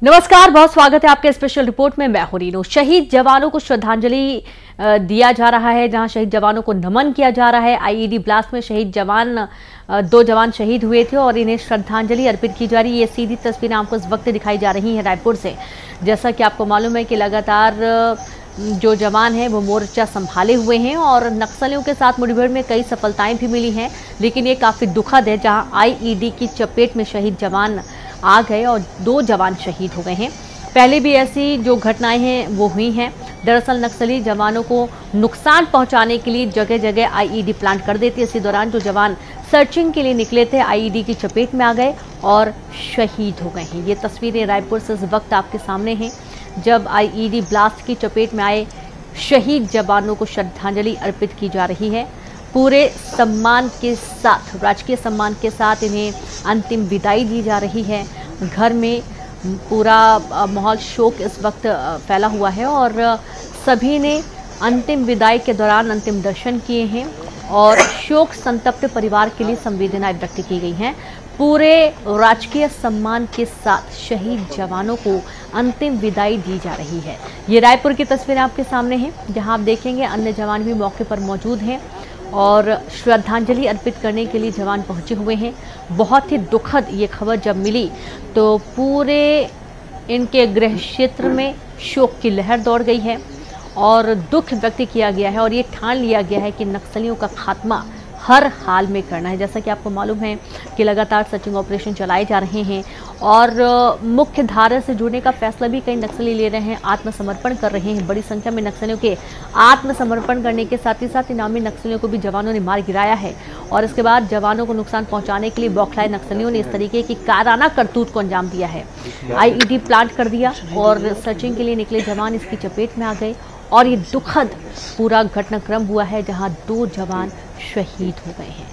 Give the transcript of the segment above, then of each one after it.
नमस्कार, बहुत स्वागत है आपके स्पेशल रिपोर्ट में। मैं हूं रीनू। शहीद जवानों को श्रद्धांजलि दिया जा रहा है, जहां शहीद जवानों को नमन किया जा रहा है। आईईडी ब्लास्ट में शहीद जवान 2 जवान शहीद हुए थे और इन्हें श्रद्धांजलि अर्पित की जा रही है। ये सीधी तस्वीरें आपको इस वक्त दिखाई जा रही हैं रायपुर से। जैसा कि आपको मालूम है कि लगातार जो जवान हैं वो मोर्चा संभाले हुए हैं और नक्सलियों के साथ मुठभेड़ में कई सफलताएं भी मिली हैं, लेकिन ये काफ़ी दुखद है जहां आईईडी की चपेट में शहीद जवान आ गए और 2 जवान शहीद हो गए हैं। पहले भी ऐसी जो घटनाएं हैं वो हुई हैं। दरअसल नक्सली जवानों को नुकसान पहुंचाने के लिए जगह जगह आईईडी प्लांट कर देते। इसी दौरान जो जवान सर्चिंग के लिए निकले थे आईईडी की चपेट में आ गए और शहीद हो गए हैं। ये तस्वीरें रायपुर से इस वक्त आपके सामने हैं, जब आईईडी ब्लास्ट की चपेट में आए शहीद जवानों को श्रद्धांजलि अर्पित की जा रही है। पूरे सम्मान के साथ, राजकीय सम्मान के साथ इन्हें अंतिम विदाई दी जा रही है। घर में पूरा माहौल शोक इस वक्त फैला हुआ है और सभी ने अंतिम विदाई के दौरान अंतिम दर्शन किए हैं और शोक संतप्त परिवार के लिए संवेदनाएं व्यक्त की गई हैं। पूरे राजकीय सम्मान के साथ शहीद जवानों को अंतिम विदाई दी जा रही है। ये रायपुर की तस्वीरें आपके सामने हैं, जहां आप देखेंगे अन्य जवान भी मौके पर मौजूद हैं और श्रद्धांजलि अर्पित करने के लिए जवान पहुंचे हुए हैं। बहुत ही दुखद ये खबर जब मिली तो पूरे इनके गृह क्षेत्र में शोक की लहर दौड़ गई है और दुख व्यक्त किया गया है और ये ठान लिया गया है कि नक्सलियों का खात्मा हर हाल में करना है। जैसा कि आपको मालूम है कि लगातार सर्चिंग ऑपरेशन चलाए जा रहे हैं और मुख्य धारा से जुड़ने का फैसला भी कई नक्सली ले रहे हैं, आत्मसमर्पण कर रहे हैं। बड़ी संख्या में नक्सलियों के आत्मसमर्पण करने के साथ ही साथ इनामी नक्सलियों को भी जवानों ने मार गिराया है और इसके बाद जवानों को नुकसान पहुंचाने के लिए बौखलाए नक्सलियों ने इस तरीके की काराना करतूत को अंजाम दिया है। आईईडी प्लांट कर दिया और सर्चिंग के लिए निकले जवान इसकी चपेट में आ गए और ये दुखद पूरा घटनाक्रम हुआ है जहां 2 जवान शहीद हो गए हैं।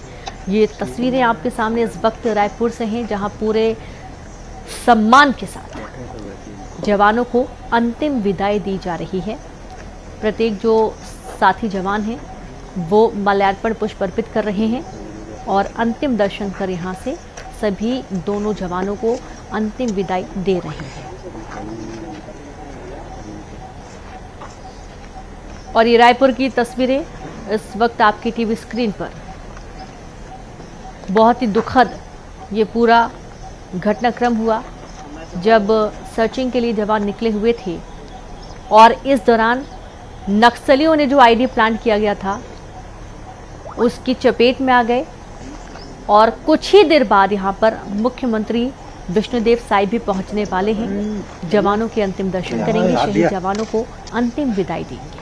ये तस्वीरें आपके सामने इस वक्त रायपुर से हैं, जहां पूरे सम्मान के साथ जवानों को अंतिम विदाई दी जा रही है। प्रत्येक जो साथी जवान हैं वो माल्यार्पण पुष्प अर्पित कर रहे हैं और अंतिम दर्शन कर यहां से सभी दोनों जवानों को अंतिम विदाई दे रहे हैं। और ये रायपुर की तस्वीरें इस वक्त आपकी टीवी स्क्रीन पर। बहुत ही दुखद ये पूरा घटनाक्रम हुआ जब सर्चिंग के लिए जवान निकले हुए थे और इस दौरान नक्सलियों ने जो आईईडी प्लांट किया गया था उसकी चपेट में आ गए और कुछ ही देर बाद यहाँ पर मुख्यमंत्री विष्णुदेव साई भी पहुंचने वाले हैं। जवानों के अंतिम दर्शन करेंगे, शहीद जवानों को अंतिम विदाई देंगे।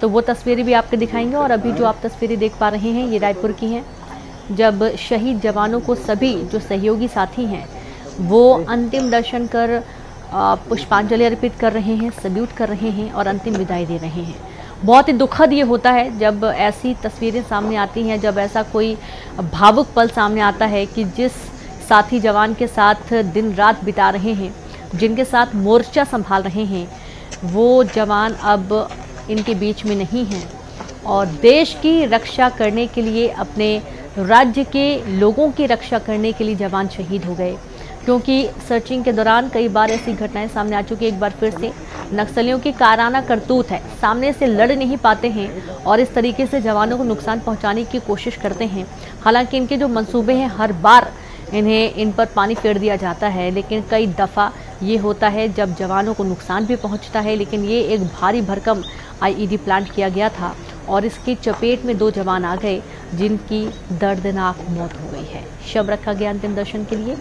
तो वो तस्वीरें भी आपको दिखाएंगे और अभी जो आप तस्वीरें देख पा रहे हैं ये रायपुर की हैं, जब शहीद जवानों को सभी जो सहयोगी साथी हैं वो अंतिम दर्शन कर पुष्पांजलि अर्पित कर रहे हैं, सल्यूट कर रहे हैं और अंतिम विदाई दे रहे हैं। बहुत ही दुखद ये होता है जब ऐसी तस्वीरें सामने आती हैं, जब ऐसा कोई भावुक पल सामने आता है कि जिस साथी जवान के साथ दिन रात बिता रहे हैं, जिनके साथ मोर्चा संभाल रहे हैं, वो जवान अब इनके बीच में नहीं हैं और देश की रक्षा करने के लिए, अपने राज्य के लोगों की रक्षा करने के लिए जवान शहीद हो गए। क्योंकि सर्चिंग के दौरान कई बार ऐसी घटनाएं सामने आ चुकी है। एक बार फिर से नक्सलियों की काराना करतूत है, सामने से लड़ नहीं पाते हैं और इस तरीके से जवानों को नुकसान पहुंचाने की कोशिश करते हैं। हालांकि इनके जो मंसूबे हैं हर बार इन पर पानी फेर दिया जाता है, लेकिन कई दफ़ा ये होता है जब जवानों को नुकसान भी पहुंचता है। लेकिन ये एक भारी भरकम आईईडी प्लांट किया गया था और इसकी चपेट में 2 जवान आ गए जिनकी दर्दनाक मौत हो गई है। शव रखा गया अंतिम दर्शन के लिए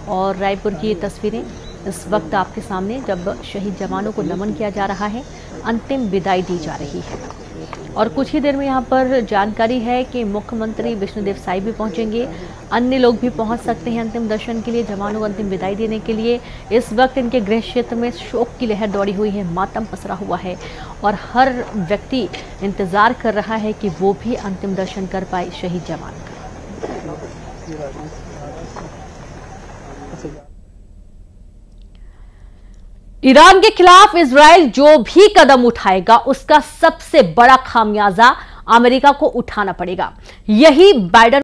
और रायपुर की ये तस्वीरें इस वक्त आपके सामने, जब शहीद जवानों को नमन किया जा रहा है, अंतिम विदाई दी जा रही है। और कुछ ही देर में यहाँ पर जानकारी है कि मुख्यमंत्री विष्णुदेव साई भी पहुंचेंगे, अन्य लोग भी पहुंच सकते हैं अंतिम दर्शन के लिए, जवानों को अंतिम विदाई देने के लिए। इस वक्त इनके गृह क्षेत्र में शोक की लहर दौड़ी हुई है, मातम पसरा हुआ है और हर व्यक्ति इंतजार कर रहा है कि वो भी अंतिम दर्शन कर पाए शहीद जवान का। ईरान के खिलाफ इजराइल जो भी कदम उठाएगा उसका सबसे बड़ा खामियाजा अमेरिका को उठाना पड़ेगा। यही बाइडेन